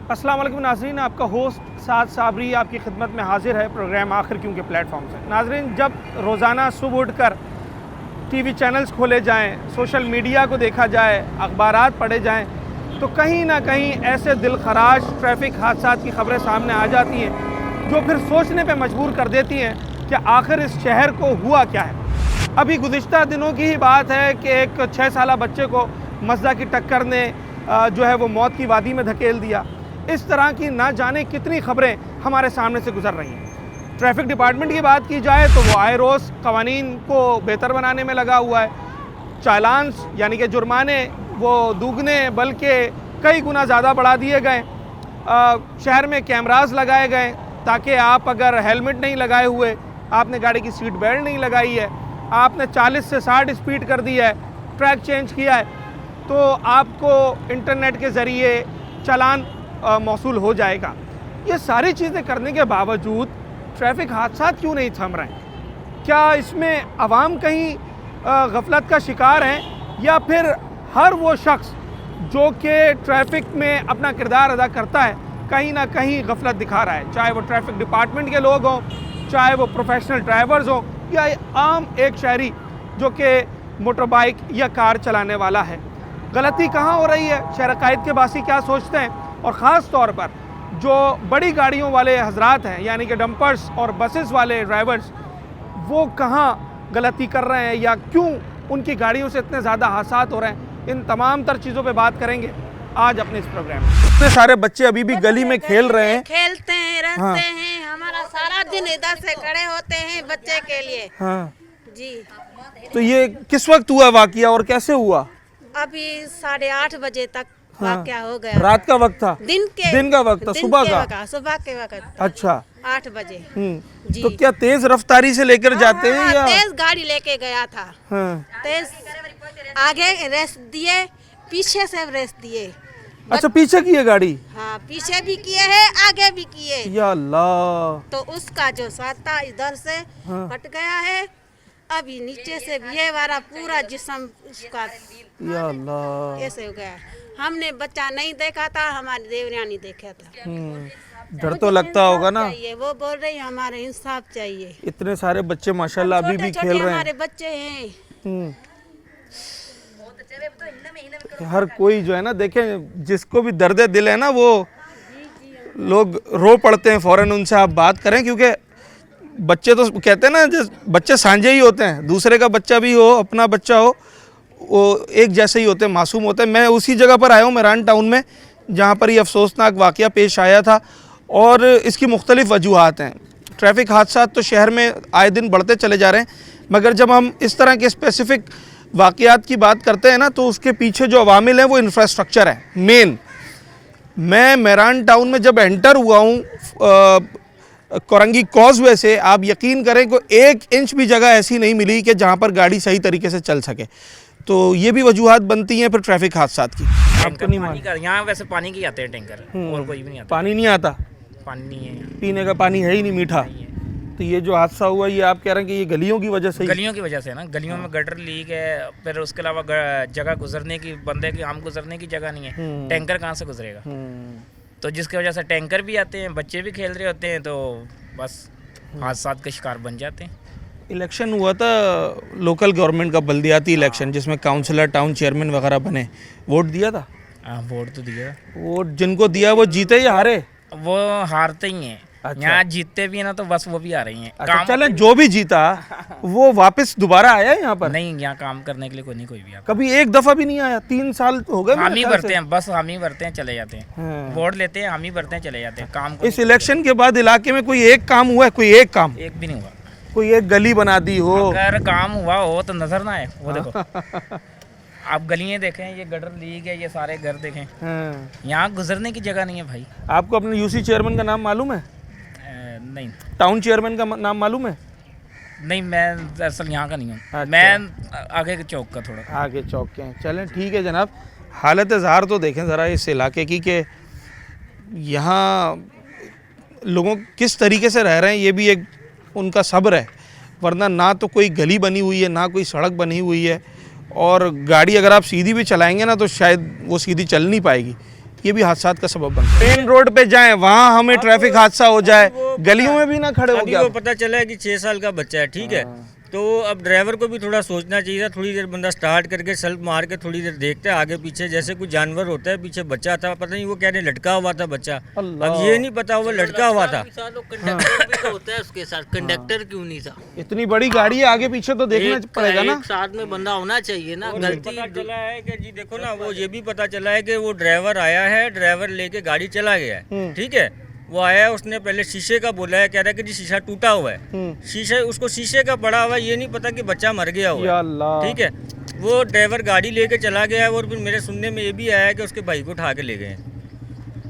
अस्सलाम वालेकुम नाज़रीन, आपका होस्ट साद साबरी आपकी खिदमत में हाजिर है प्रोग्राम आखिर क्यों के प्लेटफॉर्म से। नाज़रीन, जब रोज़ाना सुबह उठकर टीवी चैनल्स खोले जाएं, सोशल मीडिया को देखा जाए, अखबारात पढ़े जाएं, तो कहीं ना कहीं ऐसे दिलखराश ट्रैफिक हादसात की खबरें सामने आ जाती हैं जो फिर सोचने पे मजबूर कर देती हैं कि आखिर इस शहर को हुआ क्या है। अभी गुज़िश्ता दिनों की ही बात है कि एक 6 साला बच्चे को मज़दा की टक्कर ने जो है वो मौत की वादी में धकेल दिया। इस तरह की ना जाने कितनी खबरें हमारे सामने से गुजर रही हैं। ट्रैफिक डिपार्टमेंट की बात की जाए तो वो आए रोज़ कवानीन को बेहतर बनाने में लगा हुआ है। चालान्स यानी कि जुर्माने वो दुगने बल्कि कई गुना ज़्यादा बढ़ा दिए गए। शहर में कैमरास लगाए गए ताकि आप अगर हेलमेट नहीं लगाए हुए, आपने गाड़ी की सीट बेल्ट नहीं लगाई है, आपने 40 से 60 स्पीड कर दी है, ट्रैक चेंज किया है, तो आपको इंटरनेट के ज़रिए चालान मौसूल हो जाएगा। ये सारी चीज़ें करने के बावजूद ट्रैफिक हादसा क्यों नहीं थम रहे हैं? क्या इसमें आवाम कहीं गफलत का शिकार हैं, या फिर हर वो शख्स जो कि ट्रैफिक में अपना किरदार अदा करता है कहीं ना कहीं गफलत दिखा रहा है? चाहे वो ट्रैफिक डिपार्टमेंट के लोग हों, चाहे वो प्रोफेशनल ड्राइवर्स हों, या आम एक शहरी जो कि मोटर बाइक या कार चलाने वाला है। गलती कहाँ हो रही है? शहर कायद के बासी क्या सोचते हैं? और ख़ास तौर पर जो बड़ी गाड़ियों वाले हजरात हैं यानी कि डंपर्स और बसेस वाले ड्राइवर्स, वो कहाँ गलती कर रहे हैं या क्यों उनकी गाड़ियों से इतने ज़्यादा हादसात हो रहे हैं? इन तमाम तर चीज़ों पे बात करेंगे आज अपने इस प्रोग्राम में। इतने सारे बच्चे अभी भी गली में खेल रहे हैं, खेलते हैं, रहते हैं। हमारा सारा दिन इधर से खड़े होते हैं बच्चे के लिए। हाँ जी। तो ये किस वक्त हुआ वाकया और कैसे हुआ? अभी 8:30 बजे तक वाकया हो गया। रात का वक्त था? दिन का वक्त था? सुबह के वक्त। अच्छा, 8 बजे। जी। तो क्या तेज रफ्तारी से लेकर जाते हैं या? तेज गाड़ी लेके गया था। हाँ। तेज आगे रेस दिए, पीछे से रेस दिए। अच्छा, पीछे की है गाड़ी? हाँ, पीछे भी किए हैं, आगे भी किए। या अल्लाह। तो उसका जो साथ था इधर से कट गया है। अभी नीचे से ये वाला पूरा जिस्म उसका या अल्लाह ऐसे हो गया। हमने बच्चा नहीं देखा था, हमारी देवरानी देखा था। डर तो लगता होगा ना? चाहिए, वो बोल रही हमारे इंसाफ चाहिए। इतने सारे बच्चे माशाल्लाह अभी भी खेल रहे हैं। हमारे बच्चे हैं। हर कोई जो है ना, देखें जिसको भी दर्द दिल है ना, वो लोग रो पड़ते हैं फौरन उनसे आप बात करें, क्योंकि बच्चे तो कहते हैं ना, बच्चे सांझे ही होते हैं। दूसरे का बच्चा भी हो, अपना बच्चा हो, वो एक जैसे ही होते हैं, मासूम होते हैं। मैं उसी जगह पर आया हूँ, मेरान टाउन में, जहाँ पर ये अफसोसनाक वाक़या पेश आया था। और इसकी मुख्तलिफ़ वजूहात हैं। ट्रैफिक हादसा तो शहर में आए दिन बढ़ते चले जा रहे हैं, मगर जब हम इस तरह के स्पेसिफ़िक वाक़यात की बात करते हैं ना, तो उसके पीछे जो अवामिल हैं वो इंफ्रास्ट्रक्चर है मेन। मैं मेरान टाउन में जब एंटर हुआ हूँ कोरंगी कॉजवे से, आप यकीन करें कि 1 इंच भी जगह ऐसी नहीं मिली कि जहाँ पर गाड़ी सही तरीके से चल सके। तो ये भी वजूहात बनती हैं फिर ट्रैफिक हादसात की। आपको नहीं मालूम? यहाँ वैसे पानी के आते हैं टैंकर, और कोई भी नहीं आता। पानी नहीं आता? पानी नहीं है, पीने का पानी है ही नहीं, मीठा। तो ये जो हादसा हुआ, ये आप कह रहे हैं कि ये गलियों की वजह से ही? गलियों की वजह से ना, गलियों में गटर लीक है, फिर उसके अलावा जगह गुजरने की, बंदे की आम गुजरने की जगह नहीं है। टैंकर कहाँ से गुजरेगा? तो जिसकी वजह से टैंकर भी आते हैं, बच्चे भी खेल रहे होते हैं, तो बस हादसात के शिकार बन जाते हैं। इलेक्शन हुआ था लोकल गवर्नमेंट का, बल्दियाती इलेक्शन, जिसमें काउंसलर, टाउन चेयरमैन वगैरह बने। वोट दिया था? हाँ, वोट तो दिया। वोट जिनको दिया वो जीते या हारे? वो हारते ही हैं। अच्छा। यहाँ जीतते भी है ना, तो बस वो भी आ रही हैं। अच्छा, चलें, जो भी जीता वो वापस दोबारा आया यहाँ पर? नहीं, यहाँ काम करने के लिए कोई भी आता। कभी एक दफा भी नहीं आया? 3 साल हो गए। हम ही भरते हैं, बस हम ही भरते हैं, चले जाते हैं। वोट लेते हैं, हम ही भरते हैं, चले जाते हैं। काम इस इलेक्शन के बाद इलाके में कोई एक काम हुआ है? कोई एक काम? एक भी नहीं हुआ। कोई एक गली बना दी हो? अगर काम हुआ हो तो नजर ना आए। वो देखो आप गलियां देखें, ये गटर लीक है, ये सारे घर देखें। यहाँ गुजरने की जगह नहीं है भाई। आपको अपने यूसी चेयरमैन का नाम मालूम है? नहीं। टाउन चेयरमैन का नाम मालूम है? नहीं, मैं दरअसल यहाँ का नहीं हूँ। अच्छा। मैं आगे के चौक का, थोड़ा आगे चौक के हैं। चलें, ठीक है जनाब। हालत ज़ाहर तो देखें ज़रा इस इलाके की, कि यहाँ लोगों किस तरीके से रह रहे हैं, ये भी एक उनका सब्र है। वरना ना तो कोई गली बनी हुई है, ना कोई सड़क बनी हुई है, और गाड़ी अगर आप सीधी भी चलाएंगे ना तो शायद वो सीधी चल नहीं पाएगी। ये भी हादसात का सबब बनता है। मेन रोड पे जाएं, वहाँ हमें ट्रैफिक हादसा हो जाए, गलियों में भी ना खड़े हो अभी गया। वो पता चला है कि 6 साल का बच्चा है, ठीक है। तो अब ड्राइवर को भी थोड़ा सोचना चाहिए था, थोड़ी देर बंदा स्टार्ट करके सेल्फ मार के थोड़ी देर देखता है आगे पीछे, जैसे कुछ जानवर होता है, पीछे बच्चा था, पता नहीं वो क्या नहीं लटका हुआ था बच्चा, अब ये नहीं पता वो लटका हुआ था। कंडक्टर भी तो होता है उसके साथ, कंडक्टर क्यों नहीं था? इतनी बड़ी गाड़ी है, आगे पीछे तो देखना पड़ेगा ना। एक साथ में बंदा होना चाहिए ना। गलती पता चला है कि जी देखो ना, वो ये भी पता चला है कि वो ड्राइवर आया है, ड्राइवर लेके गाड़ी चला गया है, ठीक है। वो आया, उसने पहले शीशे का बोला है, कह रहा है कि जी शीशा टूटा हुआ है, शीशे उसको शीशे का पड़ा हुआ है, ये नहीं पता कि बच्चा मर गया हुआ या है, अल्लाह। ठीक है। वो ड्राइवर गाड़ी लेके चला गया है और फिर मेरे सुनने में ये भी आया है कि उसके भाई को उठा के ले गए हैं।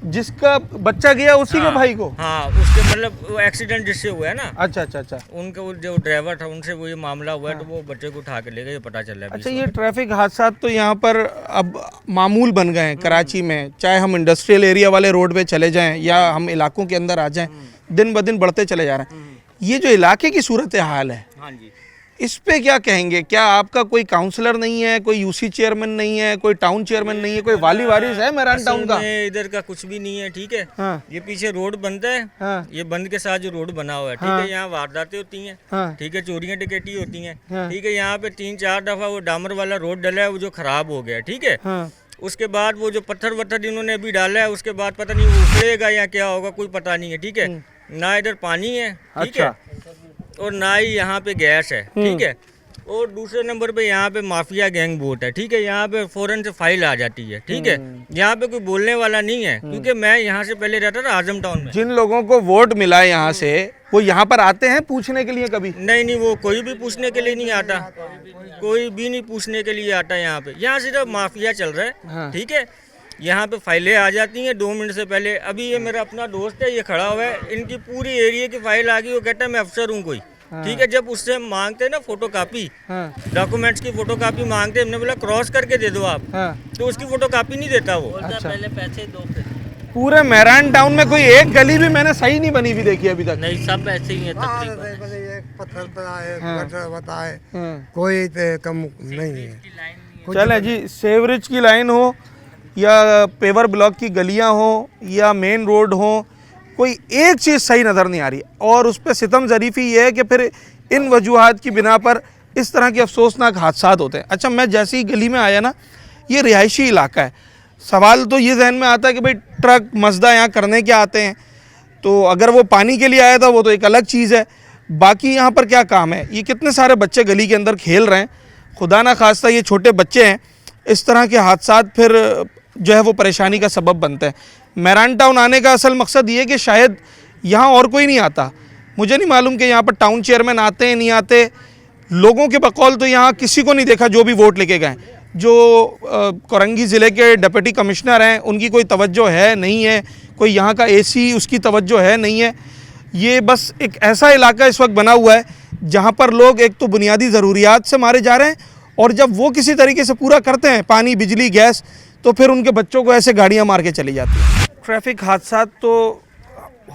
जिसका बच्चा गया उसी के भाई को? हाँ, उसके मतलब एक्सीडेंट जिससे हुआ है ना, अच्छा अच्छा अच्छा। उनका वो जो ड्राइवर था उनसे वो ये मामला हुआ है, तो वो बच्चे को उठा के ले गए, ये पता चला है। अच्छा, ये ट्रैफिक हादसा तो यहाँ पर अब मामूल बन गए हैं कराची में, चाहे हम इंडस्ट्रियल एरिया वाले रोड पे चले जाएं या हम इलाकों के अंदर आ जाएं, दिन ब दिन बढ़ते चले जा रहे हैं। ये जो इलाके की सूरत हाल है, हाँ जी, इस पे क्या कहेंगे? क्या आपका कोई काउंसलर नहीं है, कोई यूसी चेयरमैन नहीं है, कोई टाउन चेयरमैन नहीं है, कोई वाली वारिस है मेरान टाउन का? इधर का कुछ भी नहीं है, ठीक है। हाँ। ये पीछे रोड बनता है, हाँ। ये बंद के साथ जो रोड बना हुआ है, ठीक है। यहाँ वारदातें होती हैं, हाँ। ठीक है, चोरियां डकैती होती हैं, हाँ। ठीक है। यहाँ पे 3-4 दफा वो डामर वाला रोड डला है, वो जो खराब हो गया, ठीक है। हाँ। उसके बाद वो जो पत्थर वत्थर इन्होंने अभी डाला है, उसके बाद पता नहीं वो उखड़ेगा या क्या होगा, कोई पता नहीं है, ठीक है। ना इधर पानी है, ठीक है, और ना ही यहाँ पे गैस है, ठीक है। और दूसरे नंबर पे यहाँ पे माफिया गैंग वोट है, ठीक है। यहाँ पे फौरन से फाइल आ जाती है, ठीक है। यहाँ पे कोई बोलने वाला नहीं है, क्योंकि मैं यहाँ से पहले रहता था आजम टाउन में। जिन लोगों को वोट मिला है यहाँ से, वो यहाँ पर आते हैं पूछने के लिए कभी? नहीं, वो कोई भी पूछने के लिए नहीं आता, कोई भी नहीं पूछने के लिए आता यहाँ पे। यहाँ सिर्फ माफिया चल रहा है, ठीक है। यहाँ पे फाइलें आ जाती हैं 2 मिनट से पहले। अभी ये मेरा अपना दोस्त है, ये खड़ा हुआ है, इनकी पूरी एरिया की फाइल आ गई। वो कहता है मैं अफसर हूँ कोई, ठीक है। जब उससे मांगते हैं ना फोटो कापी, डॉक्यूमेंट्स की फोटो कापी मांगते हैं, हमने बोला क्रॉस करके दे दो आप, तो उसकी फोटो कापी नहीं देता वो। अच्छा। पहले पैसे दो फिर। पूरे मेरान टाउन में कोई एक गली भी मैंने सही नहीं बनी हुई देखी अभी तक। नहीं, सब ऐसे ही है तकरीबन। पत्थर बताए, गटर बताए, कोई कम नहीं है। चले जी, सेवरेज की लाइन हो या पेवर ब्लॉक की गलियां हो या मेन रोड हो, कोई एक चीज़ सही नज़र नहीं आ रही। और उस पर सितम ज़रीफ़ी ये है कि फिर इन वजूहात की बिना पर इस तरह के अफसोसनाक हादसात होते हैं। अच्छा, मैं जैसे ही गली में आया ना, ये रिहायशी इलाका है, सवाल तो ये जहन में आता है कि भाई ट्रक मजदा यहाँ करने क्या आते हैं, तो अगर वो पानी के लिए आया था वो तो एक अलग चीज़ है, बाकी यहाँ पर क्या काम है? ये कितने सारे बच्चे गली के अंदर खेल रहे हैं, खुदा ना खास्ता ये छोटे बच्चे हैं, इस तरह के हादसात फिर जो है वो परेशानी का सबब बनते हैं। मेरान टाउन आने का असल मकसद ये है कि शायद यहाँ और कोई नहीं आता, मुझे नहीं मालूम कि यहाँ पर टाउन चेयरमैन आते हैं नहीं आते। लोगों के बकौल तो यहाँ किसी को नहीं देखा जो भी वोट लेके गए। जो कोरंगी ज़िले के डिप्टी कमिश्नर हैं उनकी कोई तवज्जो है नहीं है, कोई यहाँ का एसी उसकी तवज्जो है नहीं है। ये बस एक ऐसा इलाका इस वक्त बना हुआ है जहाँ पर लोग एक तो बुनियादी ज़रूरियात से मारे जा रहे हैं, और जब वो किसी तरीके से पूरा करते हैं पानी बिजली गैस, तो फिर उनके बच्चों को ऐसे गाड़ियाँ मार के चली जाती हैं। ट्रैफिक हादसा तो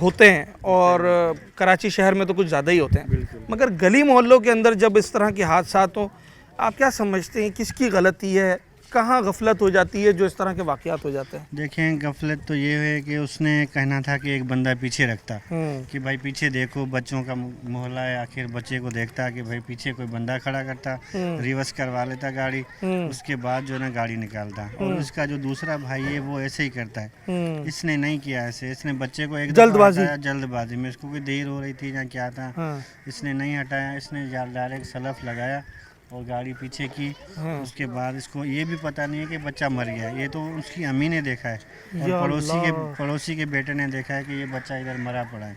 होते हैं और कराची शहर में तो कुछ ज़्यादा ही होते हैं, मगर गली मोहल्लों के अंदर जब इस तरह के हादसा हो, आप क्या समझते हैं किसकी गलती है, कहाँ गफलत हो जाती है जो इस तरह के वाक़यात हो जाते हैं? देखें, गफलत तो ये है कि उसने कहना था कि एक बंदा पीछे रखता कि भाई पीछे देखो, बच्चों का मोहल्ला है, आखिर बच्चे को देखता कि भाई पीछे कोई बंदा खड़ा करता, रिवर्स करवा लेता गाड़ी, उसके बाद जो है ना गाड़ी निकालता। और उसका जो दूसरा भाई है वो ऐसे ही करता है। इसने नहीं किया ऐसे, इसने बच्चे को एक जल्दबाजी में, इसको कोई देर हो रही थी या क्या था, इसने नहीं हटाया, इसने डायरेक्ट सलफ लगाया और गाड़ी पीछे की। उसके बाद इसको ये भी पता नहीं है कि बच्चा मर गया, ये तो उसकी अम्मी ने देखा है और पड़ोसी के बेटे ने देखा है कि ये बच्चा इधर मरा पड़ा है।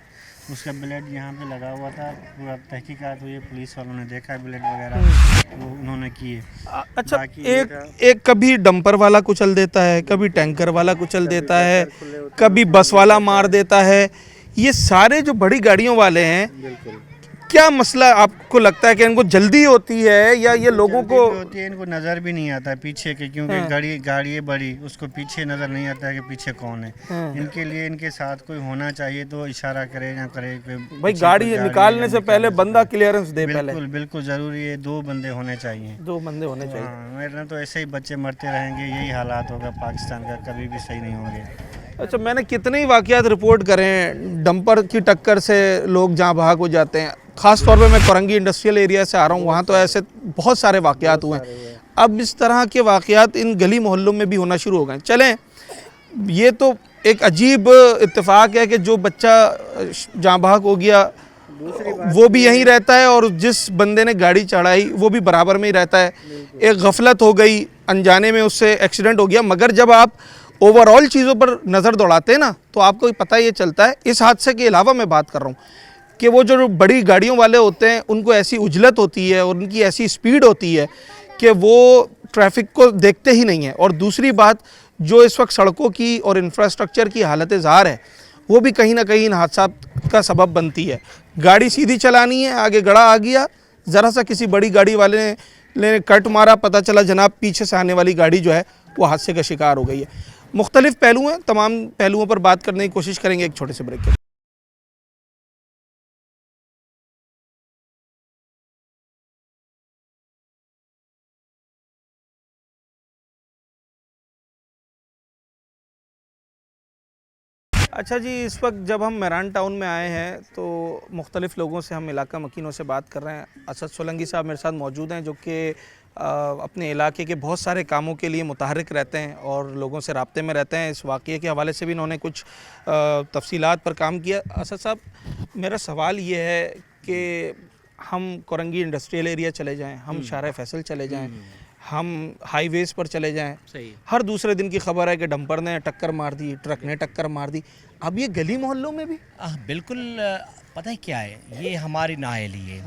उसका ब्लड यहाँ पे लगा हुआ था, पूरा तहकीकात हुई, पुलिस वालों ने देखा ब्लड वगैरह वो उन्होंने किए। अच्छा, एक कभी डंपर वाला कुचल देता है, कभी टैंकर वाला कुचल देता है, कभी बस वाला मार देता है। ये सारे जो बड़ी गाड़ियों वाले हैं, क्या मसला आपको लगता है कि इनको जल्दी होती है या ये लोगों को जल्दी भी होती है, इनको नज़र भी नहीं आता है पीछे के, क्योंकि गाड़ी है बड़ी, उसको पीछे नज़र नहीं आता है कि पीछे कौन है। इनके लिए इनके साथ कोई होना चाहिए तो इशारा करे ना करे, भाई गाड़ी निकालने से पहले बंदा क्लियरेंस दे पहले। बिल्कुल बिल्कुल ज़रूरी है, 2 बंदे होने चाहिए। 2 बंदे होने चाहिए। हाँ, वरना तो ऐसे ही बच्चे मरते रहेंगे, यही हालात होगा पाकिस्तान का, कभी भी सही नहीं होंगे। अच्छा, मैंने कितने ही वाकयात रिपोर्ट करे हैं, डंपर की टक्कर से लोग जहाँ भाग हो जाते हैं। ख़ास तौर पे मैं कोरंगी इंडस्ट्रियल एरिया से आ रहा हूँ, वहाँ तो ऐसे बहुत सारे वाकयात हुए हैं। अब इस तरह के वाकयात इन गली मोहल्लों में भी होना शुरू हो गए। चलें, ये तो एक अजीब इत्तेफाक है कि जो बच्चा जहाँ भाग हो गया वो भी यहीं रहता है और जिस बंदे ने गाड़ी चढ़ाई वो भी बराबर में ही रहता है। एक गफलत हो गई, अनजाने में उससे एक्सीडेंट हो गया। मगर जब आप ओवरऑल चीज़ों पर नज़र दौड़ाते हैं ना, तो आपको पता ये चलता है। इस हादसे के अलावा मैं बात कर रहा हूँ कि वो जो बड़ी गाड़ियों वाले होते हैं उनको ऐसी उजलत होती है और उनकी ऐसी स्पीड होती है कि वो ट्रैफिक को देखते ही नहीं है। और दूसरी बात, जो इस वक्त सड़कों की और इंफ्रास्ट्रक्चर की हालत ज़ार है, वो भी कहीं ना कहीं इन हादसा का सबब बनती है। गाड़ी सीधी चलानी है, आगे गड़ा आ गया, ज़रा सा किसी बड़ी गाड़ी वाले ने कट मारा, पता चला जनाब पीछे से आने वाली गाड़ी जो है वो हादसे का शिकार हो गई है। मुख्तलिफ पहलू हैं, तमाम पहलुओं पर बात करने की कोशिश करेंगे एक छोटे से ब्रेक के। अच्छा जी, इस वक्त जब हम मेहरान टाउन में आए हैं तो मुख्तलिफ़ लोगों से हम इलाका मकीनों से बात कर रहे हैं। असद सोलंकी साहब मेरे साथ मौजूद हैं, जो कि अपने इलाके के बहुत सारे कामों के लिए मुतहरिक रहते हैं और लोगों से राब्ते में रहते हैं। इस वाक़ये के हवाले से भी इन्होंने कुछ तफसीलात पर काम किया। असद साहब, मेरा सवाल ये है कि हम कोरंगी इंडस्ट्रियल एरिया चले जाएँ, हम शारा फैसल चले जाएँ, हम हाईवेज़ पर चले जाएं, सही। हर दूसरे दिन की खबर है कि डंपर ने टक्कर मार दी, ट्रक ने टक्कर मार दी। अब ये गली मोहल्लों में भी बिल्कुल। पता है क्या है, ये हमारी नाअहली है।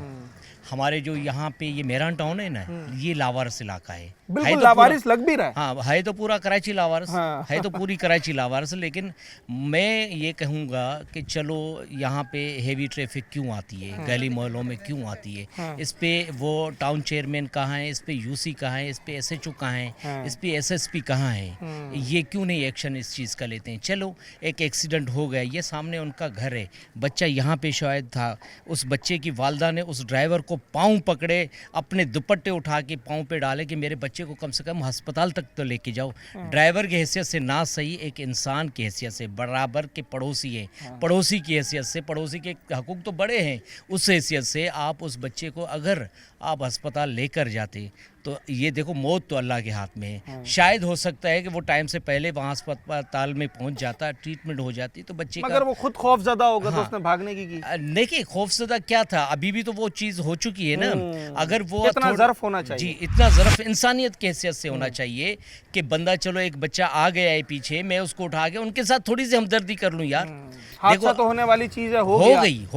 हमारे जो यहाँ पे ये मेहरान टाउन है ना, ये लावारिस इलाका है। बिल्कुल तो लावारिस लग भी रहा है। हाँ, है तो पूरा कराची लावारिस। हाँ। है तो पूरी कराची लावारिस। लेकिन मैं ये कहूँगा कि चलो यहाँ पे हेवी ट्रैफिक क्यों आती है, गली मोहल्लों में क्यों आती है, इस पे वो टाउन चेयरमैन कहाँ है, इस पे यूसी कहाँ है, इस पे SHO कहाँ है, इस पे SSP कहाँ है, ये क्यों नहीं एक्शन इस चीज़ का लेते हैं। चलो, एक एक्सीडेंट हो गया, ये सामने उनका घर है, बच्चा यहाँ पे शायद था, उस बच्चे की वालदा ने उस ड्राइवर को पाँव पकड़े, अपने दुपट्टे उठा के पाँव पे डाले कि मेरे बच्चे को कम से कम अस्पताल तक तो लेके जाओ। ड्राइवर की हैसियत से ना सही, एक इंसान की हैसियत से, बराबर के पड़ोसी है, पड़ोसी की हैसियत से, पड़ोसी के हकूक़ तो बड़े हैं, उस हैसियत से आप उस बच्चे को अगर आप अस्पताल लेकर जाते तो ये देखो, मौत तो अल्लाह के हाथ में है। शायद हो सकता है कि वो टाइम से पहले वहाँ अस्पताल में पहुँच जाता, ट्रीटमेंट हो जाती तो बच्चे मगर वो खुद खौफजदा होगा। हाँ। तो उसने भागने की देखिए, खौफजदा क्या था, अभी भी तो वो चीज़ हो चुकी है ना। अगर वो इतना ज़र्फ होना चाहिए। जी, इतना ज़र्फ इंसानियत की हैसियत से होना चाहिए कि बंदा, चलो एक बच्चा आ गया है पीछे, मैं उसको उठा के उनके साथ थोड़ी सी हमदर्दी कर लूँ यार। हादसा तो होने वाली चीज़ है, हो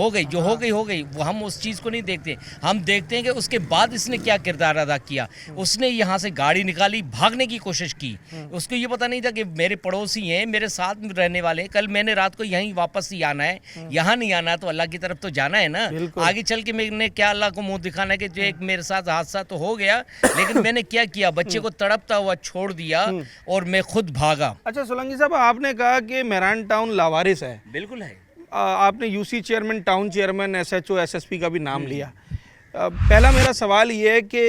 गई जो हो गई वो हम उस चीज़ को नहीं देखते। हम देखते हैं कि उसके बाद इसने क्या किरदार अदा किया। उसने यहाँ से गाड़ी निकाली, भागने की कोशिश की। उसको ये पता नहीं था कि मेरे पड़ोसी हैं, मेरे साथ में रहने वाले हैं, कल मैंने रात को यहीं वापस ही आना है, यहाँ नहीं आना, तो अल्लाह की तरफ तो जाना है ना। आगे चल के मैंने क्या अल्लाह को मुंह दिखाना है कि जो एक मेरे साथ हादसा तो हो गया, लेकिन मैंने क्या किया, बच्चे को तड़पता हुआ छोड़ दिया और मैं खुद भागा। अच्छा सोलंकी साहब, आपने कहा कि मेहरान टाउन लावारिस है। बिल्कुल है। आपने UC chairman, town chairman, SHO, SSP का भी नाम लिया। पहला मेरा सवाल ये है कि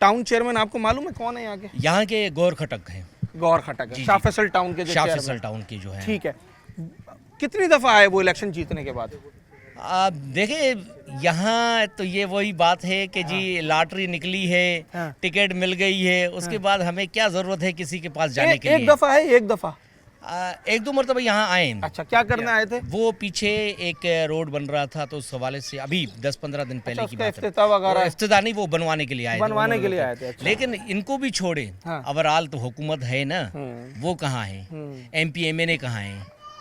टाउन चेयरमैन आपको मालूम है कौन है यहाँ के? यहाँ के गौर खटक हैं। गौर खटक है, शाह फैसल टाउन के जो शाह चेयरमैन। फैसल टाउन के जो है। ठीक है, कितनी दफ़ा आए वो इलेक्शन जीतने के बाद? आप देखिए, यहाँ तो ये वही बात है कि जी लॉटरी निकली है, टिकट मिल गई है, उसके बाद हमें क्या ज़रूरत है किसी के पास जाने के लिए। एक दफ़ा है, एक दफ़ा एक दो मरतबा यहाँ आए। अच्छा, क्या करने आए थे? वो पीछे एक रोड बन रहा था, तो उस हवाले से अभी 10-15 दिन पहले की बात है। इफ्तिताह वगैरह? इफ्तिताह नहीं, वो बनवाने के लिए आए थे। बनवाने के लिए आए थे। अच्छा। लेकिन इनको भी छोड़े, ओवरऑल तो हुकूमत है ना, वो कहाँ है, MP MNA कहाँ है?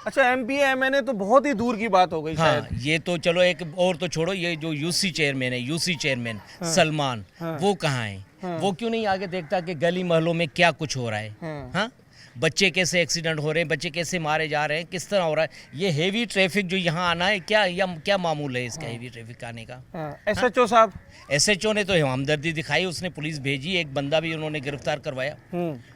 अच्छा, MP MNA तो बहुत ही दूर की बात हो गई। हाँ, ये तो चलो एक और तो छोड़ो, ये जो यूसी चेयरमैन है, यूसी चेयरमैन सलमान, वो कहाँ है? वो क्यों नहीं आगे देखता कि गली मोहल्लों में क्या कुछ हो रहा है? हाँ, बच्चे कैसे एक्सीडेंट हो रहे हैं, बच्चे कैसे मारे जा रहे हैं, किस तरह हो रहा है। ये हेवी ट्रैफिक जो यहाँ आना है, क्या मामूल है इसका हेवी ट्रैफिक आने का। SHO साहब, SHO ने तो हमदर्दी दिखाई, उसने पुलिस भेजी, एक बंदा भी उन्होंने गिरफ्तार करवाया,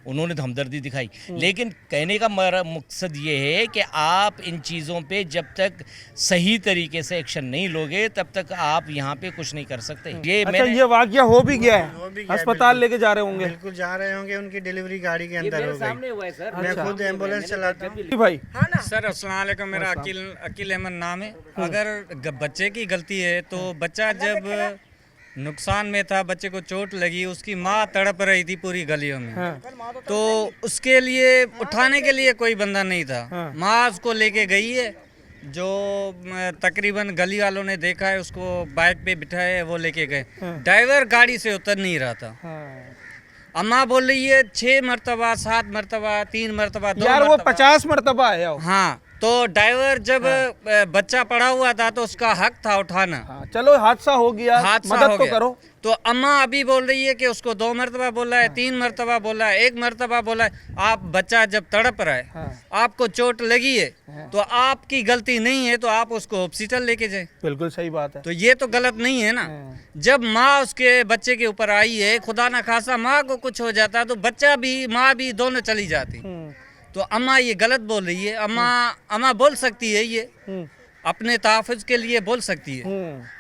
उन्होंने तो हमदर्दी दिखाई। लेकिन कहने का मकसद ये है कि आप इन चीज़ों पे जब तक सही तरीके से एक्शन नहीं लोगे तब तक आप यहाँ पे कुछ नहीं कर सकते। ये अच्छा, ये वाकया हो भी गया है, हो भी गया है, अस्पताल लेके जा रहे होंगे। बिल्कुल जा रहे होंगे, उनकी डिलीवरी गाड़ी के अंदर हो गई। मैं खुद एम्बुलेंस चलाता हूँ। जी भाई, सर अस्सलाम वालेकुम, मेरा अकील अहमद नाम है। अगर बच्चे की गलती है तो बच्चा जब नुकसान में था, बच्चे को चोट लगी, उसकी माँ तड़प रही थी पूरी गलियों में, तो उसके लिए उठाने के लिए कोई बंदा नहीं था। माँ उसको लेके गई है, जो तकरीबन गली वालों ने देखा है, उसको बाइक पे बिठाए, वो लेके गए। ड्राइवर गाड़ी से उतर नहीं रहा था। अम्मा बोल रही है 6 मरतबा, 7 मरतबा, 3 मरतबा, 2 यार वो मरतबा। 50 मरतबा आया हो। हाँ, तो ड्राइवर जब बच्चा पड़ा हुआ था तो उसका हक था उठाना। हाँ, चलो हादसा हो गया, हादसा मदद हो तो गया। करो। तो अम्मा अभी बोल रही है कि उसको 2 मरतबा बोला है, 3 मरतबा बोला है, 1 मरतबा बोला है। आप बच्चा जब तड़प रहा है, आपको चोट लगी है, तो आपकी गलती नहीं है, तो आप उसको हॉस्पिटल लेके जाए। बिल्कुल सही बात है। तो ये तो गलत नहीं है ना। जब माँ उसके बच्चे के ऊपर आई है, खुदा ना खासा माँ को कुछ हो जाता तो बच्चा भी माँ भी दोनों चली जाती। तो अम्मा ये गलत बोल रही है। अम्मा बोल सकती है, ये अपने तहफ़्फ़ुज़ के लिए बोल सकती है,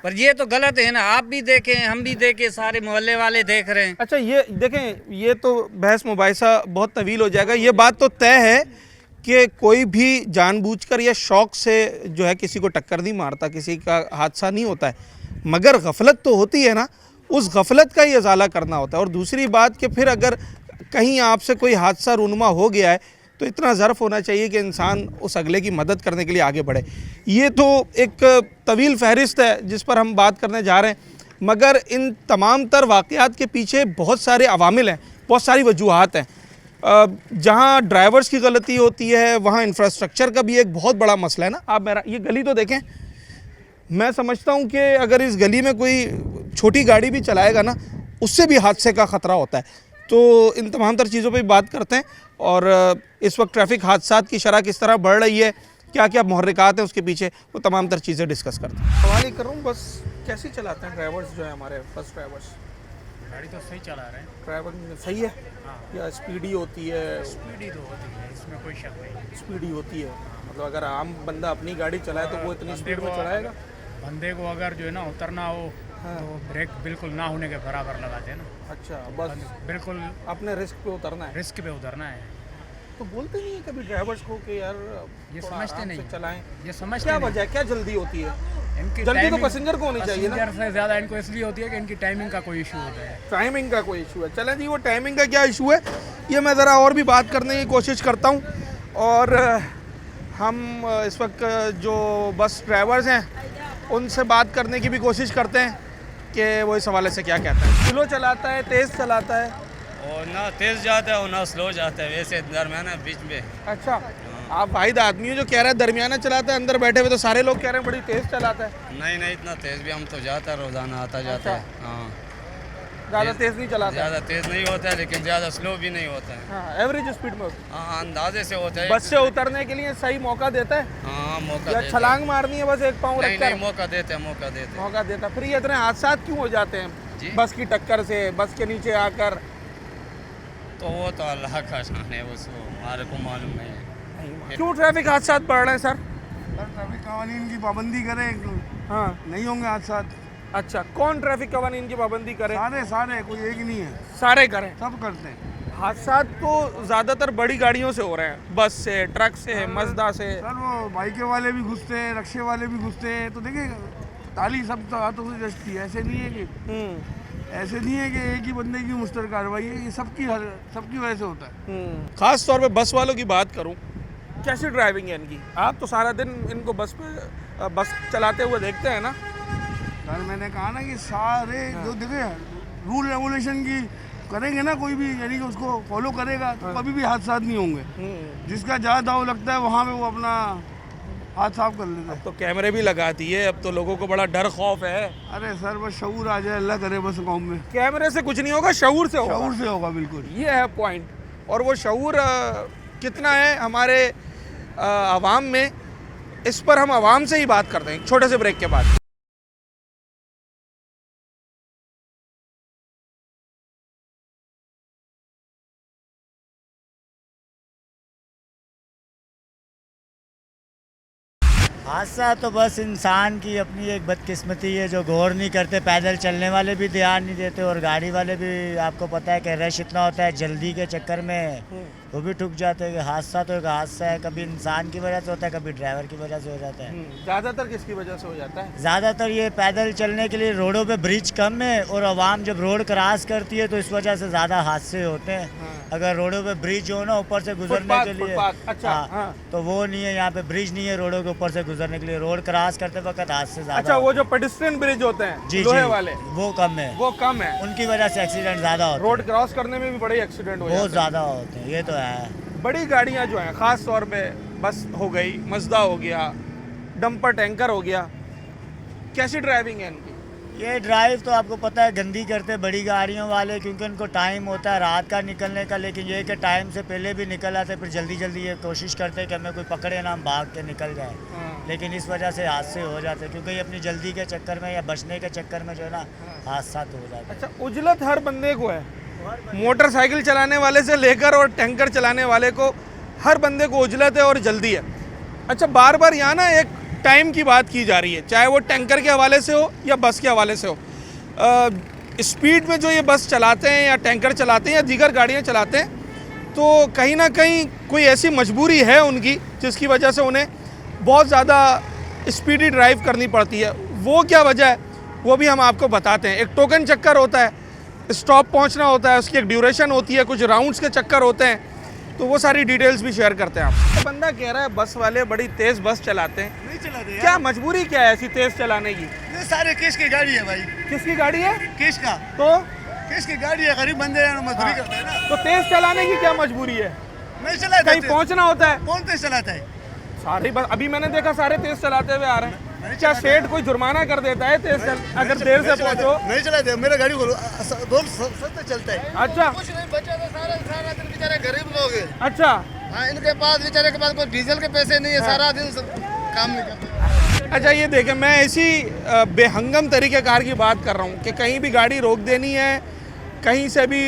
पर ये तो गलत है ना। आप भी देखें, हम भी देखें, सारे मोहल्ले वाले देख रहे हैं। अच्छा, ये देखें, ये तो बहस मुबाहिसा बहुत तवील हो जाएगा। ये बात तो तय है कि कोई भी जानबूझकर या शौक से जो है किसी को टक्कर नहीं मारता, किसी का हादसा नहीं होता है, मगर गफलत तो होती है ना, उस गफलत का ही इजाला करना होता है। और दूसरी बात कि फिर अगर कहीं आपसे कोई हादसा रूनुमा हो गया है तो इतना ज़र्फ़ होना चाहिए कि इंसान उस अगले की मदद करने के लिए आगे बढ़े। ये तो एक तवील फहरिस्त है जिस पर हम बात करने जा रहे हैं, मगर इन तमाम तर वाक़यात के पीछे बहुत सारे अवामिल हैं, बहुत सारी वजूहात हैं। जहाँ ड्राइवर्स की गलती होती है, वहाँ इंफ्रास्ट्रक्चर का भी एक बहुत बड़ा मसला है ना। आप मेरा ये गली तो देखें, मैं समझता हूँ कि अगर इस गली में कोई छोटी गाड़ी भी चलाएगा ना, उससे भी हादसे का ख़तरा होता है। तो इन तमाम तर चीज़ों पे बात करते हैं, और इस वक्त ट्रैफिक हादसात की शरह किस तरह बढ़ रही है, क्या क्या मुहर्रिकात हैं उसके पीछे, वो तमाम तर चीज़ें डिस्कस करते हैं। सवाल ही कर रहा हूँ, बस कैसे चलाते हैं ड्राइवर्स जो है हमारे बस ड्राइवर्स? गाड़ी तो सही चला रहे हैं। ड्राइवर सही है या स्पीडी होती है? स्पीडी तो होती है, इसमें कोई शक नहीं। स्पीडी होती है, मतलब अगर आम बंदा अपनी गाड़ी चलाए तो वो इतनी स्पीड में चलाएगा? बंदे को अगर जो है ना उतरना हो तो ब्रेक बिल्कुल ना होने के बराबर लगाते हैं ना। अच्छा, बस बिल्कुल अपने रिस्क पे उतरना है। रिस्क पे उतरना है। तो बोलते नहीं है कभी ड्राइवर्स को कि यार ये थोड़ा समझते आराम नहीं से चलाएं? ये समझते क्या नहीं। वजह है, क्या जल्दी होती है? इनकी जल्दी तो टाइमिंग- पैसेंजर को होनी चाहिए ना। पैसेंजर से ज़्यादा इनको इसलिए होती है कि इनकी टाइमिंग का कोई इशू होता है। टाइमिंग का कोई इशू है। चलें जी, वो टाइमिंग का क्या इशू है ये मैं ज़रा और भी बात करने की कोशिश करता हूँ। और हम इस वक्त जो बस ड्राइवर्स हैं उनसे बात करने की भी कोशिश करते हैं कि वो इस हवाले से क्या कहता है। स्लो चलाता है, तेज़ चलाता है? और ना तेज़ जाता है और ना स्लो जाता है, वैसे दरमियाना बीच में। अच्छा, आप वाहिद आदमी हो जो कह रहा है दरमियाना चलाता है। अंदर बैठे हुए तो सारे लोग कह रहे हैं बड़ी तेज़ चलाता है। नहीं इतना तेज़ भी हम तो जाता है, रोज़ाना आता जाता है। हाँ, ज़्यादा तेज़ नहीं चलाता? ज़्यादा तेज़ नहीं होता है, लेकिन ज़्यादा स्लो भी नहीं होता है। हाँ, एवरेज स्पीड में होता है। हाँ, अंदाजे से होता है। बस से उतरने के लिए सही मौका देता है हाँ, मौका या देता है। छलांग मारनी है बस एक पाँव नहीं रखकर? मौका देते हैं, मौका देते हैं। मौका देता। फिर ये इतने हादसा क्यों हो जाते हैं जी? बस की टक्कर से, बस के नीचे आकर? तो वो तो अल्लाह का शान है, उसको हमारे को मालूम नहीं है। क्यों ट्रैफिक हादसा बढ़ रहे हैं सर? ट्रैफिक कानून की पाबंदी करें, हाँ, नहीं होंगे हादसा। अच्छा, कौन ट्रैफिक कानून की पाबंदी करे? सारे कोई एक ही नहीं है, सारे करें। सब करते हैं। हादसा तो ज़्यादातर बड़ी गाड़ियों से हो रहे हैं, बस से, ट्रक से, मजदा से। सर वो बाइके वाले भी घुसते हैं, रक्शे वाले भी घुसते हैं, तो देखिए ताली सब तो हाथों से जचती है। ऐसे नहीं है कि एक ही बंदे की मुश्तर कार्रवाई है, ये सबकी वजह से होता है। ख़ास तौर पे बस वालों की बात करूं, कैसी ड्राइविंग है इनकी? आप तो सारा दिन इनको बस चलाते हुए देखते हैं ना। सर मैंने कहा ना कि सारे जो देखे रूल रेगुलेशन की करेंगे ना कोई भी, यानी कि उसको फॉलो करेगा तो कभी भी हादसा नहीं होंगे। जिसका ज़्यादा दाव लगता है वहाँ पे वो अपना हाथ साफ कर लेता है। तो कैमरे भी लगा दिए, अब तो लोगों को बड़ा डर खौफ है। अरे सर बस शऊर आ जाए, अल्लाह करे बस कौम में। कैमरे से कुछ नहीं होगा, शऊर से होगा। शऊर से होगा, बिल्कुल। ये है पॉइंट। और वो शऊर कितना है हमारे आवाम में, इस पर हम आवाम से ही बात करते हैं छोटे से ब्रेक के बाद। हादसा तो बस इंसान की अपनी एक बदकिस्मती है, जो गौर नहीं करते। पैदल चलने वाले भी ध्यान नहीं देते और गाड़ी वाले भी, आपको पता है कि रश इतना होता है, जल्दी के चक्कर में वो भी ठुक जाते हैं। हादसा तो एक हादसा है, कभी इंसान की वजह से होता है, कभी ड्राइवर की वजह से हो जाता है। ज़्यादातर किसकी वजह से हो जाता है? ज़्यादातर ये पैदल चलने के लिए रोडों पे ब्रिज कम है और आवाम जब रोड क्रॉस करती है तो इस वजह से ज़्यादा हादसे होते हैं। अगर रोडों पे ब्रिज हो ना ऊपर से गुजरने के लिए, अच्छा, हाँ। तो वो नहीं है, यहाँ पे ब्रिज नहीं है रोडों के ऊपर से गुजरने के लिए। रोड क्रॉस करते वक्त हादसे ज़्यादा। अच्छा, वो जो पेडिस्ट्रियन ब्रिज होते हैं जी लोहे जी वाले, वो कम है, उनकी वजह से एक्सीडेंट ज़्यादा होते हैं। रोड क्रॉस करने में भी बड़े एक्सीडेंट हो जाते हैं, बहुत ज़्यादा होते हैं, ये तो है। बड़ी गाड़ियाँ जो हैं, ख़ास तौर पे बस हो गई, मज़दा हो गया, डंपर टैंकर हो गया, कैसी ड्राइविंग है इनकी? ये ड्राइव तो आपको पता है गंदी करते हैं बड़ी गाड़ियों वाले, क्योंकि उनको टाइम होता है रात का निकलने का, लेकिन ये कि टाइम से पहले भी निकल आते, फिर जल्दी जल्दी ये कोशिश करते हैं कि हमें कोई पकड़े ना, हम भाग के निकल जाए। लेकिन इस वजह से हादसे हो जाते हैं, क्योंकि ये अपनी जल्दी के चक्कर में या बचने के चक्कर में जो है ना हादसा तो हो जाता है। अच्छा, उजलत हर बंदे को है, मोटरसाइकिल चलाने वाले से लेकर और टैंकर चलाने वाले को, हर बंदे को उजलत है और जल्दी है। अच्छा, बार बार यहाँ ना एक टाइम की बात की जा रही है, चाहे वो टैंकर के हवाले से हो या बस के हवाले से हो। स्पीड में जो ये बस चलाते हैं या टैंकर चलाते हैं या दीगर गाड़ियाँ चलाते हैं, तो कहीं ना कहीं कोई ऐसी मजबूरी है उनकी जिसकी वजह से उन्हें बहुत ज़्यादा स्पीडी ड्राइव करनी पड़ती है। वो क्या वजह है वो भी हम आपको बताते हैं। एक टोकन चक्कर होता है, स्टॉप पहुंचना होता है, उसकी एक ड्यूरेशन होती है, कुछ राउंड्स के चक्कर होते हैं, तो वो सारी डिटेल्स भी शेयर करते हैं आप। तो बंदा कह रहा है बस वाले बड़ी तेज़ बस चलाते हैं, नहीं चलाते क्या मजबूरी क्या है ऐसी तेज़ चलाने की? ये सारे किस की गाड़ी है भाई? किसकी गाड़ी है? किस का? तो किस की गाड़ी है? गरीब बंदे हैं, मजदूरी करते हैं ना। तो तेज़ चलाने की क्या मजबूरी है? नहीं चलाते, कहीं पहुंचना होता है। कौन तेज चलाता है? सारी बस अभी मैंने देखा सारे तेज चलाते हुए आ रहे हैं। क्या सेठ कोई जुर्माना कर देता है तेज अगर देर से पहुंचो? नहीं चलाते, मेरा गाड़ी रोड सस्ता चलता है। अच्छा, कुछ नहीं बचा तो सारा दिन बेचारे गरीब लोग हैं। अच्छा, हाँ, इनके पास बेचारे के पास कोई डीजल के पैसे नहीं है, सारा दिन काम नहीं करते। अच्छा, ये देखें, मैं इसी बेहंगम तरीक़ेकार की बात कर रहा हूँ कि कहीं भी गाड़ी रोक देनी है, कहीं से भी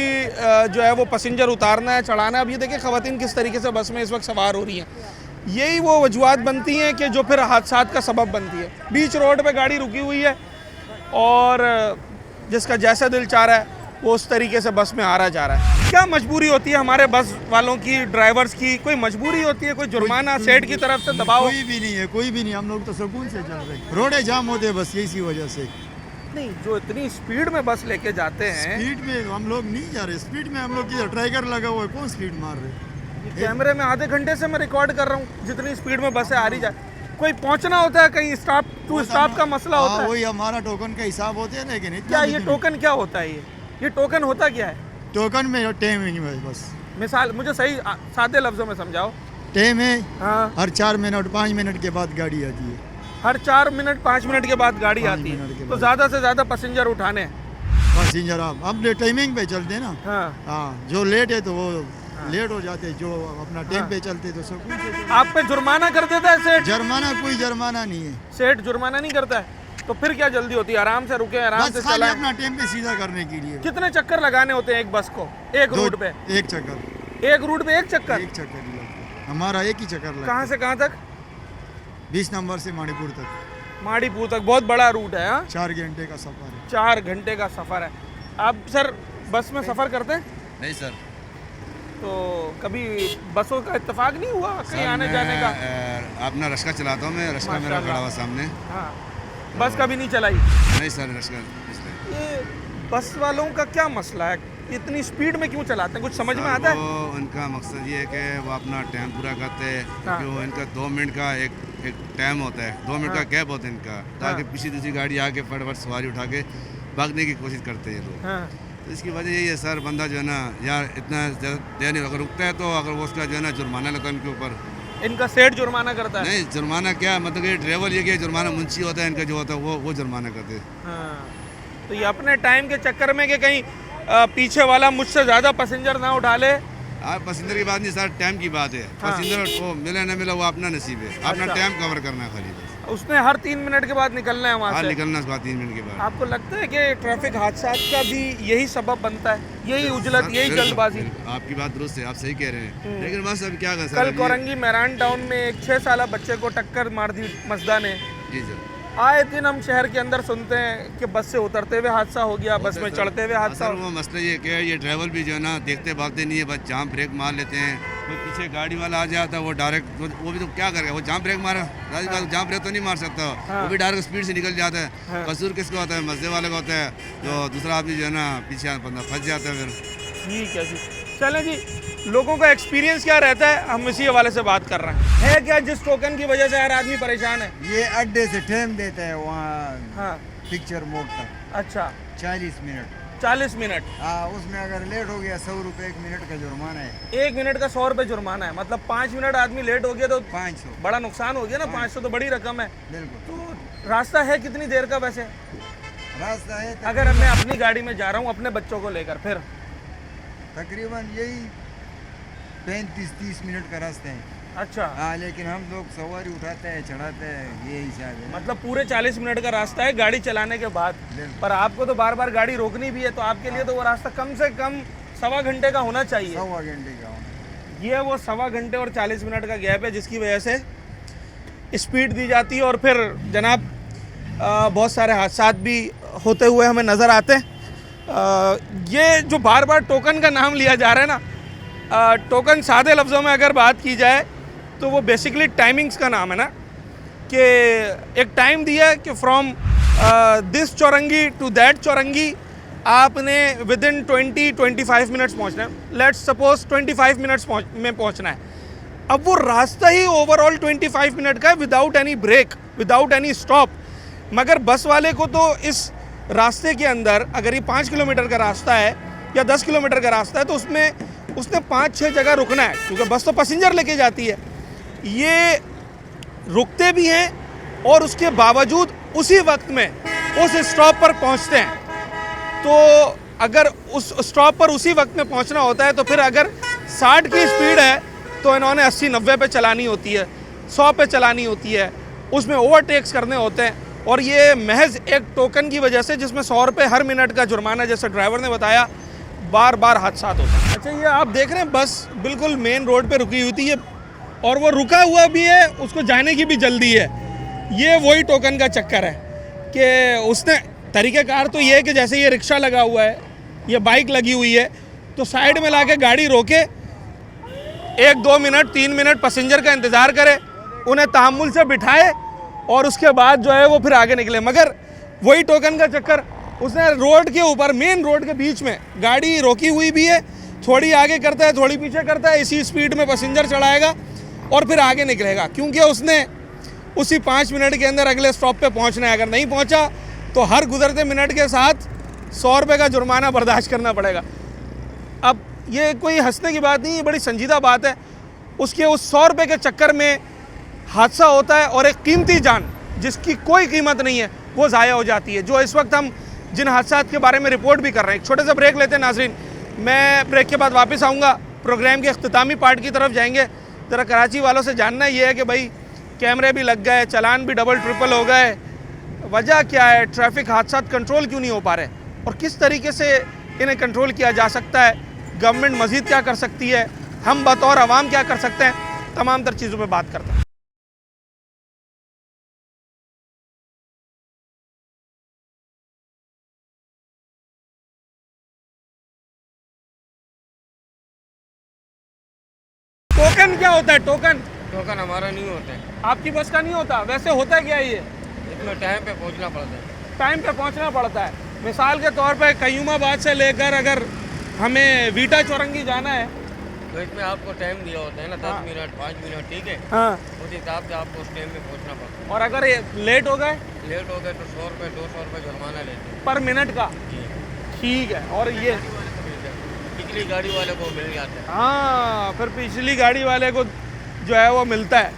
जो है वो पैसेंजर उतारना है, चढ़ाना है। अब ये देखें ख़वातीन किस तरीके से बस में इस वक्त सवार हो रही हैं। यही वो वजूहत बनती हैं कि जो फिर हादसात का सबब बनती है। बीच रोड पे गाड़ी रुकी हुई है और जिसका जैसा दिल चाह रहा है वो उस तरीके से बस में आ रहा जा रहा है। क्या मजबूरी होती है हमारे बस वालों की, ड्राइवर्स की? कोई मजबूरी होती है, कोई जुर्माना सेठ की तरफ से दबाव? कोई भी नहीं है, कोई भी नहीं। हम लोग तो सुकून से चल रहे हैं, रोडें जाम होते हैं बस इसी वजह से। नहीं, जो इतनी स्पीड में बस लेके जाते हैं, स्पीड में हम लोग नहीं जा रहे, स्पीड में हम लोग की ट्राइगर लगा हुआ है, कौन स्पीड मार रहे? कैमरे में आधे घंटे से मैं रिकॉर्ड कर रहा हूँ, जितनी स्पीड में बसें आ रही जाए। कोई पहुँचना होता है, कहीं स्टॉप टू स्टॉप का मसला होता है। वही हमारा टोकन का हिसाब होते हैं, लेकिन क्या ये टोकन क्या होता है? ये टोकन होता क्या है? टोकन में टाइमिंग में बस मिसाल मुझे सही सादे लफ्जों में समझाओ। टाइम है, हाँ, हर 4 मिनट 5 मिनट के बाद गाड़ी आती है। हर 4 मिनट 5 मिनट के बाद गाड़ी आती है, तो ज़्यादा से ज़्यादा पैसेंजर उठाने हैं। पैसेंजर आप अपने टाइमिंग पे चलते हैं ना। हाँ, हाँ, जो लेट है तो वो लेट हो जाते हैं, जो अपना टाइम पे चलते तो सब कुछ। आप पे जुर्माना कर देता है सेठ? जुर्माना कोई जुर्माना नहीं है, सेठ जुर्माना नहीं करता है, तो फिर क्या जल्दी होती है? आराम से रुके, आराम से चलाएं। अपना टाइम पे सीधा करने के लिए। कितने चक्कर लगाने होते हैं एक बस को, एक रूट पे? एक चक्कर। एक रूट पे एक चक्कर? एक चक्कर ही लगता है। हमारा एक ही चक्कर लगता है। कहाँ से कहाँ तक? 20 नंबर से माड़ीपुर तक। माड़ीपुर तक बहुत बड़ा रूट है। हाँ, 4 घंटे का सफर है। 4 घंटे का सफर है। आप सर बस में सफर करते हैं? नहीं सर। तो कभी बसों का इत्तेफाक नहीं हुआ कहीं आने जाने का? अपना रश्का चलाता हूँ मैं, रश्का मेरा खड़ा हुआ सामने। हाँ, बस कभी नहीं चलाई? नहीं सर, रश्का। ये बस वालों का क्या मसला है, इतनी स्पीड में क्यों चलाते हैं, कुछ समझ में आता है? उनका मकसद ये है कि वो अपना टाइम पूरा करते हैं, हाँ, क्योंकि इनका 2 मिनट का एक टाइम होता है, 2 मिनट का गैप होता है इनका, ताकि पीछे दूसरी गाड़ी आके फटाफट सवारी उठा के भागने की कोशिश करते हैं लोग। हाँ, तो इसकी वजह यही है सर, बंदा जो है ना यार इतना देर नहीं, अगर रुकता है तो अगर वो उसका जो है ना जुर्माना लगता है उनके ऊपर। इनका सेठ जुर्माना करता है? नहीं, जुर्माना क्या, मतलब ये ड्राइवर ये कि जुर्माना मुंशी होता है इनका, जो होता है वो जुर्माना करते हैं। हाँ, तो ये अपने टाइम के चक्कर में कि कहीं पीछे वाला मुझसे ज़्यादा पैसेंजर ना उठा ले, आप पैसेंजर की बात नहीं सर, टाइम की बात है। पैसेंजर वो मिला न मिला वो अपना नसीब है, अपना टाइम कवर करना है खाली बस। उसने हर 3 मिनट के बाद निकलना है वहाँ से। निकलना उसके बाद 3 मिनट के बाद। आपको लगता है कि ट्रैफिक हादसा का भी यही सबब बनता है, यही उजलत, यही जल्दबाजी? आपकी बात दुरुस्त है, आप सही कह रहे हैं, लेकिन बस अब क्या कर सकते। कल कोरंगी मैरान टाउन में एक 6 साल बच्चे को टक्कर मार दी मजदा ने। जी सर। आए दिन हम शहर के अंदर सुनते हैं कि बस से उतरते हुए हादसा हो गया, बस में चढ़ते हुए हादसा। वो मसला ये क्या है, ये ड्राइवर भी जो है ना देखते भागते नहीं है, बस जाम ब्रेक मार लेते हैं। कोई पीछे गाड़ी वाला आ जाता है वो डायरेक्ट, वो भी तो क्या करेगा, वो जाम ब्रेक मारा, जाम ब्रेक तो नहीं मार सकता, वो भी डायरेक्ट स्पीड से निकल जाता है। कसूर किसका होता है? मस्जिद वाले का होता है, जो दूसरा आदमी जो है ना पीछे फंस जाता है फिर। ठीक है जी, चलें जी, लोगों का एक्सपीरियंस क्या रहता है हम इसी हवाले से बात कर रहे हैं। है क्या जिस टोकन की वजह से हर आदमी परेशान है? ये अड्डे से टाइम देता है वहाँ पिक्चर मोड तक। अच्छा, 40 मिनट। 40 मिनट? हाँ, उसमें अगर लेट हो गया 100 रुपये 1 मिनट का जुर्माना है। 1 मिनट का 100 रुपये जुर्माना है, मतलब 5 मिनट आदमी लेट हो गया तो 500। बड़ा नुकसान हो गया ना। 500 तो बड़ी रकम है। बिल्कुल। तो रास्ता है कितनी देर का वैसे? रास्ता है अगर मैं अपनी गाड़ी में जा रहा हूँ अपने बच्चों को लेकर, फिर तकरीबन यही 35-30 मिनट का रास्ता है। अच्छा। हाँ, लेकिन हम लोग सवारी उठाते हैं, चढ़ाते हैं, ये हिसाब है। मतलब पूरे 40 मिनट का रास्ता है गाड़ी चलाने के बाद। पर आपको तो बार बार गाड़ी रोकनी भी है, तो आपके लिए तो वो रास्ता कम से कम 1.25 घंटे का होना चाहिए। 1.25 घंटे का होना। ये वो 1.25 घंटे और 40 मिनट का गैप है जिसकी वजह से स्पीड दी जाती है और फिर जनाब बहुत सारे हादसा भी होते हुए हमें नज़र आते हैं। ये जो बार बार टोकन का नाम लिया जा रहा है ना, टोकन सादे लफ्ज़ों में अगर बात की जाए तो वो बेसिकली टाइमिंग्स का नाम है ना, कि एक टाइम दिया है कि from this Chaurangi to that चौरंगी आपने विद इन 20-25 मिनट्स पहुँचना है। लेट्स सपोज 25 मिनट्स में पहुँचना है। अब वो रास्ता ही ओवरऑल 25 मिनट का है, without any break, without any stop. मगर बस वाले को तो इस रास्ते के अंदर अगर ये 5 किलोमीटर का रास्ता है या 10 किलोमीटर का रास्ता है तो उसने 5-6 जगह रुकना है, क्योंकि बस तो पैसेंजर लेके जाती है। ये रुकते भी हैं और उसके बावजूद उसी वक्त में उस स्टॉप पर पहुंचते हैं। तो अगर उस स्टॉप पर उसी वक्त में पहुंचना होता है तो फिर अगर 60 की स्पीड है तो इन्होंने 80-90 पे चलानी होती है, 100 पे चलानी होती है, उसमें ओवरटेक्स करने होते हैं। और ये महज एक टोकन की वजह से, जिसमें 100 रुपये हर मिनट का जुर्माना, जैसे ड्राइवर ने बताया, बार बार हादसा होता है। अच्छा, ये आप देख रहे हैं बस बिल्कुल मेन रोड पे रुकी हुई थी ये, और वो रुका हुआ भी है, उसको जाने की भी जल्दी है। ये वही टोकन का चक्कर है कि उसने तरीक़ेकार तो ये है कि जैसे ये रिक्शा लगा हुआ है, ये बाइक लगी हुई है, तो साइड में लाके गाड़ी रोके, 1-2 मिनट 3 मिनट पैसेंजर का इंतज़ार करे, उन्हें तहम्मुल से बिठाए और उसके बाद जो है वो फिर आगे निकले। मगर वही टोकन का चक्कर, उसने रोड के ऊपर, मेन रोड के बीच में गाड़ी रोकी हुई भी है, थोड़ी आगे करता है थोड़ी पीछे करता है, इसी स्पीड में पैसेंजर चढ़ाएगा और फिर आगे निकलेगा, क्योंकि उसने उसी 5 मिनट के अंदर अगले स्टॉप पे पहुंचना है। अगर नहीं पहुंचा तो हर गुजरते मिनट के साथ 100 रुपये का जुर्माना बर्दाश्त करना पड़ेगा। अब ये कोई हंसने की बात नहीं, ये बड़ी संजीदा बात है। उसके उस 100 रुपये के चक्कर में हादसा होता है और एक कीमती जान जिसकी कोई कीमत नहीं है वो ज़ाया हो जाती है। जो इस वक्त हम जिन हादसा के बारे में रिपोर्ट भी कर रहे हैं, एक छोटे से ब्रेक लेते हैं नाजरीन। मैं ब्रेक के बाद वापस आऊँगा, प्रोग्राम के अख्तामी पार्ट की तरफ जाएंगे। ज़रा कराची वालों से जानना ये है कि भाई कैमरे भी लग गए, चालान भी डबल ट्रिपल हो गए, वजह क्या है, ट्रैफिक हादसा कंट्रोल क्यों नहीं हो पा रहे और किस तरीके से इन्हें कंट्रोल किया जा सकता है, गवर्नमेंट मज़ीद क्या कर सकती है, हम बतौर आवाम क्या कर सकते हैं, तमाम तर चीज़ों पर बात करते हैं। टोकन क्या होता है? टोकन हमारा नहीं होता है। आपकी बस का नहीं होता? वैसे होता क्या है ये? इसमें टाइम पे पहुंचना पड़ता है। टाइम पे पहुंचना पड़ता है। मिसाल के तौर पे कयूमाबाद से लेकर अगर हमें वीटा चौरंगी जाना है तो इसमें आपको टाइम दिया होता है ना, 10 मिनट 5 मिनट, ठीक है। हाँ, उस हिसाब से आपको उस टाइम पे पहुंचना पड़ता है। और अगर लेट हो गए तो 100 रुपये 200 रुपये जुर्माना लेते हैं पर मिनट का। ठीक है। और ये पिछली गाड़ी वाले को मिल जाता है। हाँ, फिर पिछली गाड़ी वाले को जो है वो मिलता है।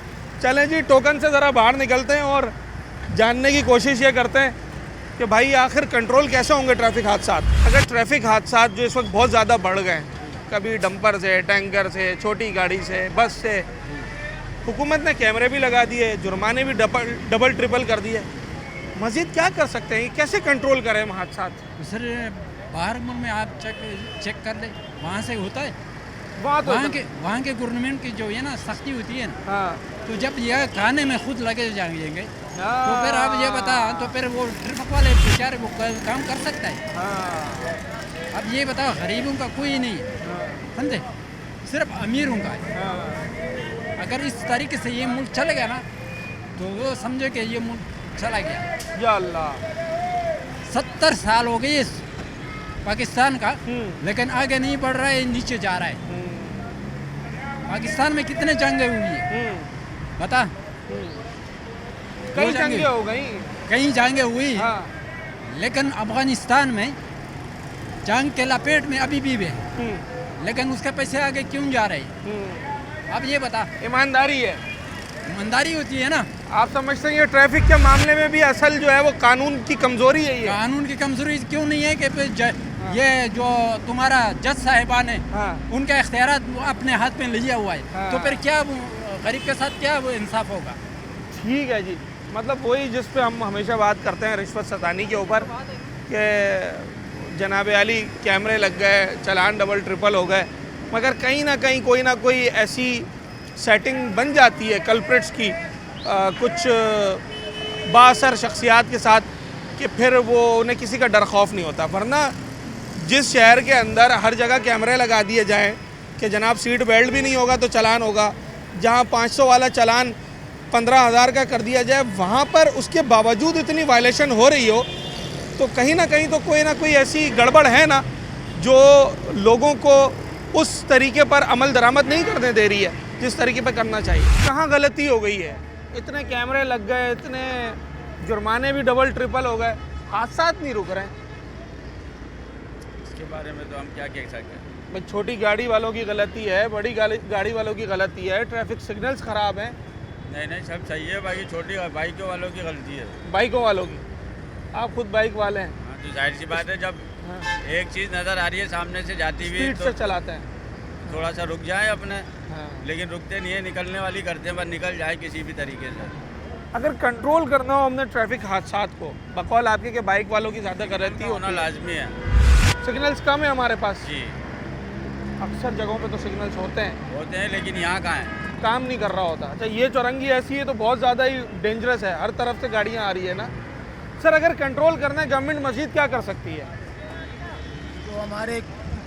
चलें जी, टोकन से ज़रा बाहर निकलते हैं और जानने की कोशिश ये करते हैं कि भाई आखिर कंट्रोल कैसे होंगे ट्रैफिक हादसा। अगर ट्रैफिक हादसा जो इस वक्त बहुत ज़्यादा बढ़ गए हैं, कभी डंपर से, टैंकर से, छोटी गाड़ी से, बस से। हुकूमत ने कैमरे भी लगा दिए, जुर्माने भी डबल ट्रिपल कर दिए। मज़ीद क्या कर सकते हैं, कैसे कंट्रोल करें हम हादसा? सर बाहर मुल्क में आप चेक कर ले, वहाँ से होता है। वहाँ के गवर्नमेंट की जो है ना सख्ती होती है ना, तो जब यह खाने में खुद लगे जाएंगे तो फिर आप ये बता, तो फिर वो ट्रक वाले बेचारे वो काम कर सकता है। अब ये बताओ, गरीबों का कोई नहीं है, समझे, सिर्फ अमीरों का है। अगर इस तरीके से ये मुल्क चल गया ना, तो वो समझो कि ये मुल्क चला गया। या अल्लाह, 70 साल हो गए पाकिस्तान का, लेकिन आगे नहीं बढ़ रहा है, नीचे जा रहा है। पाकिस्तान में कितने जंगें हुई है बता? कई जंगें हो गई, कई जंगें हुई, लेकिन अफगानिस्तान में जंग के लपेट में अभी भी है, लेकिन उसके पैसे आगे क्यों जा रहे? अब ये बता। ईमानदारी है, ईमानदारी होती है ना। आप समझते हैं ट्रैफिक के मामले में भी असल जो है वो कानून की कमजोरी है। ये कानून की कमजोरी क्यों नहीं है कि ये जो तुम्हारा जज साहिबान है, उनका इख्तियारात अपने हाथ में लिया हुआ है, तो फिर क्या गरीब के साथ क्या वो इंसाफ होगा? ठीक है जी, मतलब वही जिस पे हम हमेशा बात करते हैं, रिश्वत सतानी के ऊपर, कि जनाब आली कैमरे लग गए, चालान डबल ट्रिपल हो गए, मगर कहीं ना कहीं कोई ना कोई ऐसी सेटिंग बन जाती है कल्प्रिट्स की कुछ बाअसर शख्सियात के साथ, कि फिर वो उन्हें किसी का डर खौफ नहीं होता। वरना जिस शहर के अंदर हर जगह कैमरे लगा दिए जाएं कि जनाब सीट बेल्ट भी नहीं होगा तो चालान होगा, जहां 500 वाला चालान 15,000 का कर दिया जाए, वहाँ पर उसके बावजूद इतनी वायलेशन हो रही हो, तो कहीं ना कोई ऐसी गड़बड़ है ना जो लोगों को उस तरीके पर अमल दरामद नहीं करने दे रही है जिस तरीके पर करना चाहिए। कहाँ गलती हो गई है? इतने कैमरे लग गए, इतने जुर्माने भी डबल ट्रिपल हो गए, हादसा नहीं रुक रहे हैं। इसके बारे में तो हम क्या कह सकते हैं? भाई छोटी गाड़ी वालों की गलती है, बड़ी गाड़ी वालों की गलती है, ट्रैफिक सिग्नल्स ख़राब हैं। नहीं सब सही है, बाकी छोटी बाइकों वालों की गलती है। बाइकों वालों की? आप खुद बाइक वाले हैं? हाँ, तो जाहिर सी बात है, जब एक चीज़ नज़र आ रही है सामने से जाती हुई, स्पीड से चलाते हैं, थोड़ा सा रुक जाए अपने, लेकिन रुकते नहीं है, निकलने वाली करते हैं, बस निकल जाए किसी भी तरीके से। अगर कंट्रोल करना हो हमने ट्रैफिक हादसात को, बकौल आपके के बाइक वालों की ज़्यादा गलती होना लाजमी है। सिग्नल्स कम है हमारे पास जी, अक्सर जगहों पे तो सिग्नल्स होते हैं, लेकिन यहाँ कहाँ है, काम नहीं कर रहा होता। अच्छा, ये चौरंगी ऐसी है तो बहुत ज़्यादा ही डेंजरस है, हर तरफ से गाड़ियाँ आ रही है ना। सर अगर कंट्रोल करना है, गवर्नमेंट मज़ीद क्या कर सकती है? तो हमारे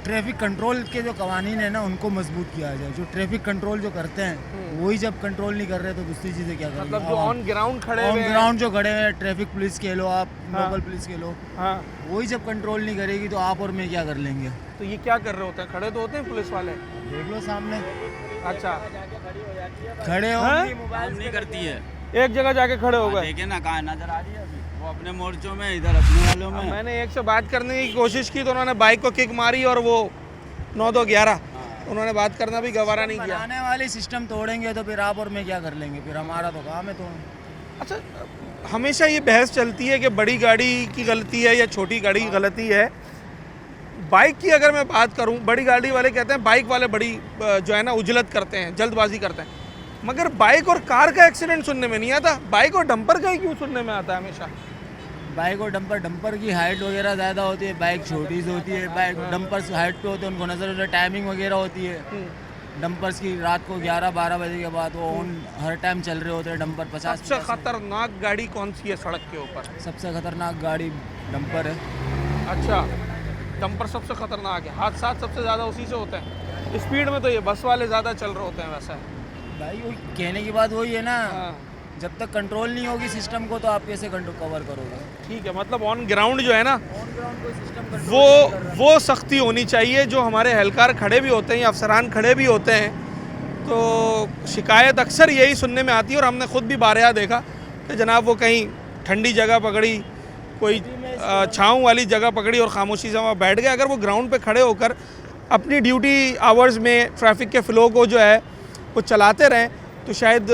ट्रैफिक कंट्रोल के जो कवानीन है ना, उनको मजबूत किया जाए। जो ट्रैफिक कंट्रोल जो करते हैं वही जब कंट्रोल नहीं कर रहे तो दूसरी चीज़ें क्या करेंगे? मतलब जो ऑन ग्राउंड खड़े हुए हैं, ऑन ग्राउंड जो खड़े हैं, ट्रैफिक पुलिस कह लो आप, लोकल पुलिस कह लो, वही जब कंट्रोल नहीं करेगी तो आप और मैं क्या कर लेंगे? तो ये क्या कर रहे होते हैं? खड़े तो होते हैं पुलिस वाले, देख लो सामने। अच्छा, खड़े हो, काम नहीं करती है, एक जगह जाके खड़े हो गए। देखिए ना कहाँ नजर आ रही है अभी, वो अपने मोर्चों में, इधर अपने वालों में। मैंने एक से बात करने की कोशिश की तो उन्होंने बाइक को किक मारी और वो 9-2-11 उन्होंने बात करना भी गवारा नहीं किया। बनाने वाले सिस्टम तोड़ेंगे तो फिर आप और मैं क्या कर लेंगे? फिर हमारा तो काम है। तो अच्छा, हमेशा ये बहस चलती है कि बड़ी गाड़ी की गलती है या छोटी गाड़ी की गलती है। बाइक की अगर मैं बात करूं, बड़ी गाड़ी वाले कहते हैं बाइक वाले बड़ी जो है ना उजलत करते हैं, जल्दबाजी करते हैं, मगर बाइक और कार का एक्सीडेंट सुनने में नहीं आता, बाइक और डंपर का ही क्यों सुनने में आता है हमेशा? बाइक और डंपर की हाइट वगैरह ज़्यादा होती है, बाइक छोटी सी होती है, बाइक डंपर्स हाइट पे होते हैं, उनको नज़र होता है, टाइमिंग वगैरह होती है डंपर्स की। रात को 11-12 बजे के बाद वो ऑन हर टाइम चल रहे होते हैं डंपर। 50। सबसे खतरनाक गाड़ी कौन सी है सड़क के ऊपर? सबसे खतरनाक गाड़ी डंपर है। अच्छा, डंपर सबसे खतरनाक है, हादसा सबसे ज़्यादा उसी से होते हैं। स्पीड में तो ये बस वाले ज़्यादा चल रहे होते हैं। वैसा भाई कहने की बात वही है ना, जब तक कंट्रोल नहीं होगी सिस्टम को तो आप कैसे कवर करोगे? ठीक है, मतलब ऑन ग्राउंड जो है ना, वो सख्ती होनी चाहिए। जो हमारे एहलकार खड़े भी होते हैं, अफसरान खड़े भी होते हैं, तो शिकायत अक्सर यही सुनने में आती है, और हमने खुद भी बारहा देखा कि जनाब वो कहीं ठंडी जगह पकड़ी, कोई छाँव वाली जगह पकड़ी और खामोशी से वहाँ बैठ गए। अगर वो ग्राउंड पे खड़े होकर अपनी ड्यूटी आवर्स में ट्रैफिक के फ़्लो को जो है वो चलाते रहें तो शायद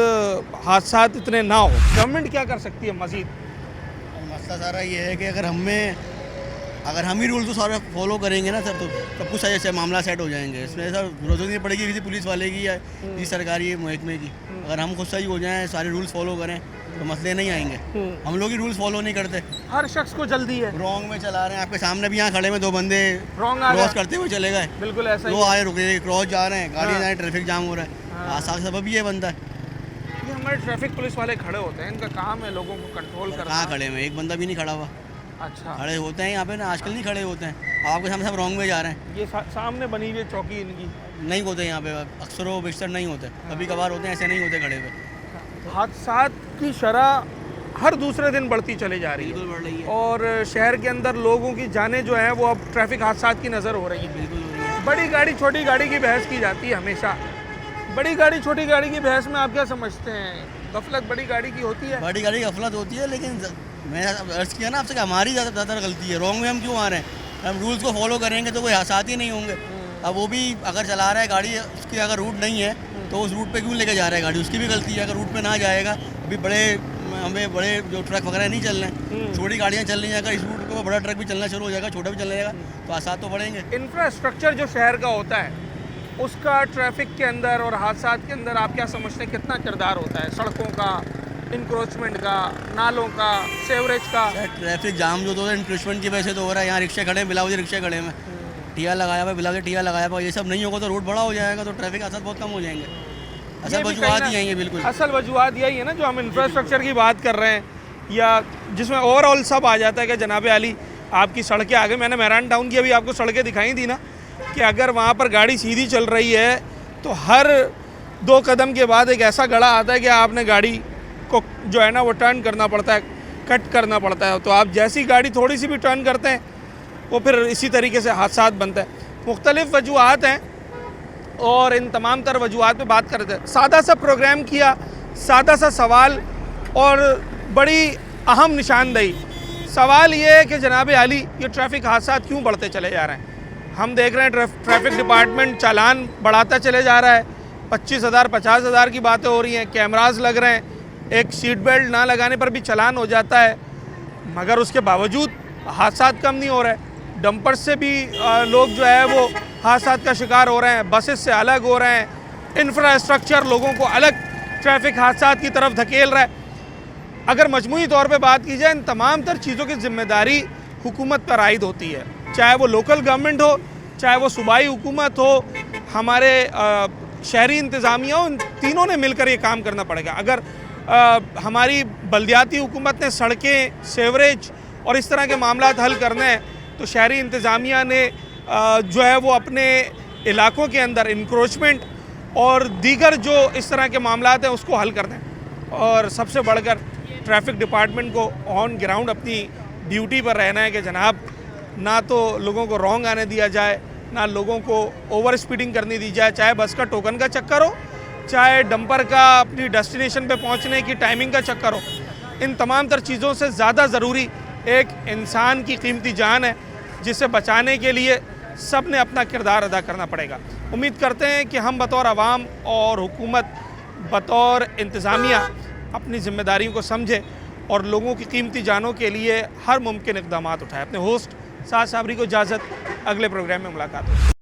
हादसा इतने ना हो। गवर्नमेंट क्या कर सकती है मज़ीद? मसला सारा ये है कि अगर हमें अगर हम ही रूल तो सारे फॉलो करेंगे ना सर, तो सब कुछ सही मामला सेट हो जाएंगे। इसमें सर जरूरत नहीं पड़ेगी किसी पुलिस वाले की या किसी सरकारी महकमे की। अगर हम खुद सही हो जाएं, सारे रूल्स फॉलो करें, तो मसले नहीं आएंगे। हम लोग ही रूल्स फॉलो नहीं करते, हर शख्स को जल्दी है, रॉन्ग में चला रहे हैं। आपके सामने भी यहाँ खड़े में 2 बंदे रॉन्ग क्रॉस करते हुए चले गए, बिल्कुल ऐसा वो आए रुके, क्रॉस जा रहे हैं, गाड़ी जा रही है, ट्रैफिक जाम हो रहा है। आसान सबब ही ये बनता है। ये हमारे ट्रैफिक पुलिस वाले खड़े होते हैं, इनका काम है लोगों को कंट्रोल करना। कहाँ खड़े हैं, एक बंदा भी नहीं खड़ा हुआ। अच्छा, खड़े होते हैं यहाँ पे ना, आजकल नहीं खड़े होते हैं। आपके सामने सब रॉन्ग में जा रहे हैं। ये सामने बनी हुई चौकी इनकी नहीं होते यहाँ पे, अक्सर वो बेशतर नहीं होते, कभी कभार होते हैं, ऐसे नहीं होते खड़े हुए। हादसात की शरह हर दूसरे दिन बढ़ती चली जा रही है और शहर के अंदर लोगों की जानें जो है वो अब ट्रैफिक हादसात की नज़र हो रही है। बिल्कुल बड़ी गाड़ी छोटी गाड़ी की बहस की जाती है हमेशा। बड़ी गाड़ी छोटी गाड़ी की बहस में आप क्या समझते हैं? गफलत बड़ी गाड़ी की होती है? बड़ी गाड़ी की गफलत होती है, लेकिन मैंने अर्ज़ किया ना आपसे कि हमारी ज़्यादा गलती है। रॉन्ग में हम क्यों आ रहे हैं? हम रूल्स को फॉलो करेंगे तो कोई हादसात ही नहीं होंगे। अब वो भी अगर चला रहा है गाड़ी, उसकी अगर रूट नहीं है तो उस रूट पे क्यों लेके जा रहा है गाड़ी, उसकी भी गलती है। अगर रूट पे ना जाएगा, अभी हमें बड़े जो ट्रक वगैरह नहीं चल रहे हैं, छोटी गाड़ियाँ चल रही हैं, अगर इस रूट पर बड़ा ट्रक भी चलना शुरू हो जाएगा, छोटा भी चलने जाएगा, तो हादसात तो बढ़ेंगे। इंफ्रास्ट्रक्चर जो शहर का होता है उसका ट्रैफिक के अंदर और हादसात के अंदर आप क्या समझते हैं कितना किरदार होता है? सड़कों का, इंक्रोचमेंट का, नालों का, सेवरेज का। ट्रैफिक जाम जो तो इंक्रोचमेंट की वजह से तो हो रहा है। यहाँ रिक्शे खड़े हैं, बिलावजी रिक्शे खड़े हैं, टिया लगाया हुआ, बिलावजी टिया लगाया हुआ। ये सब नहीं होगा तो रोड बड़ा हो जाएगा, तो ट्रैफिक हादसा बहुत कम हो जाएंगे। असल वजूहत ही है बिल्कुल, असल वजूहत यही है ना जो हम इंफ्रास्ट्रक्चर की बात कर रहे हैं, या जिसमें ओवरऑल सब आ जाता है कि जनाब आली आपकी सड़कें आगे। मैंने मेहरान टाउन की अभी आपको सड़कें दिखाई थी ना, कि अगर वहाँ पर गाड़ी सीधी चल रही है तो हर 2 कदम के बाद एक ऐसा गड़ा आता है कि आपने गाड़ी को जो है ना वो टर्न करना पड़ता है, कट करना पड़ता है। तो आप जैसी गाड़ी थोड़ी सी भी टर्न करते हैं वो फिर इसी तरीके से हादसात बनते हैं। मुख्तलिफ़ वजूहत हैं और इन तमाम तर वजूहत पे बात करते हैं। सादा सा प्रोग्राम किया, सादा सा सवाल और बड़ी अहम निशानदेही। सवाल ये है कि जनाब आली ये ट्रैफिक हादसात क्यों बढ़ते चले जा रहे हैं? हम देख रहे हैं ट्रैफिक डिपार्टमेंट चालान बढ़ाता चले जा रहा है। 25,000 50,000 की बातें हो रही हैं, कैमरास लग रहे हैं, एक सीट बेल्ट ना लगाने पर भी चालान हो जाता है, मगर उसके बावजूद हादसात कम नहीं हो रहे। डंपर से भी लोग जो है वो हादसात का शिकार हो रहे हैं, बसेस से अलग हो रहे हैं, इंफ्रास्ट्रक्चर लोगों को अलग ट्रैफिक हादसात की तरफ धकेल रहा है। अगर मजमूई तौर पे बात की जाए, इन तमाम तर चीज़ों की जिम्मेदारी हुकूमत पर आयद होती है, चाहे वो लोकल गवर्नमेंट हो, चाहे वो सूबाई हुकूमत हो, हमारे शहरी इंतज़ामिया हो, इन तीनों ने मिलकर ये काम करना पड़ेगा। अगर हमारी बल्दियाती हुकूमत ने सड़कें, सेवरेज और इस तरह के मामलात हल करने हैं, तो शहरी इंतज़ामिया ने जो है वो अपने इलाकों के अंदर इंक्रोचमेंट और दीगर जो इस तरह के मामलात हैं उसको हल करना है। और सबसे बढ़कर ट्रैफिक डिपार्टमेंट को ऑन ग्राउंड अपनी ड्यूटी पर रहना है कि जनाब ना तो लोगों को रॉन्ग आने दिया जाए, ना लोगों को ओवर स्पीडिंग करने दी जाए, चाहे बस का टोकन का चक्कर हो, चाहे डंपर का अपनी डेस्टिनेशन पे पहुंचने की टाइमिंग का चक्कर हो। इन तमाम तर चीज़ों से ज़्यादा ज़रूरी एक इंसान की कीमती जान है, जिसे बचाने के लिए सब ने अपना किरदार अदा करना पड़ेगा। उम्मीद करते हैं कि हम बतौर अवाम और हुकूमत बतौर इंतज़ामिया अपनी ज़िम्मेदारियों को समझें और लोगों की कीमती जानों के लिए हर मुमकिन इक़दामात उठाएँ। अपने होस्ट साद साबरी को इजाज़त, अगले प्रोग्राम में मुलाकात होगी।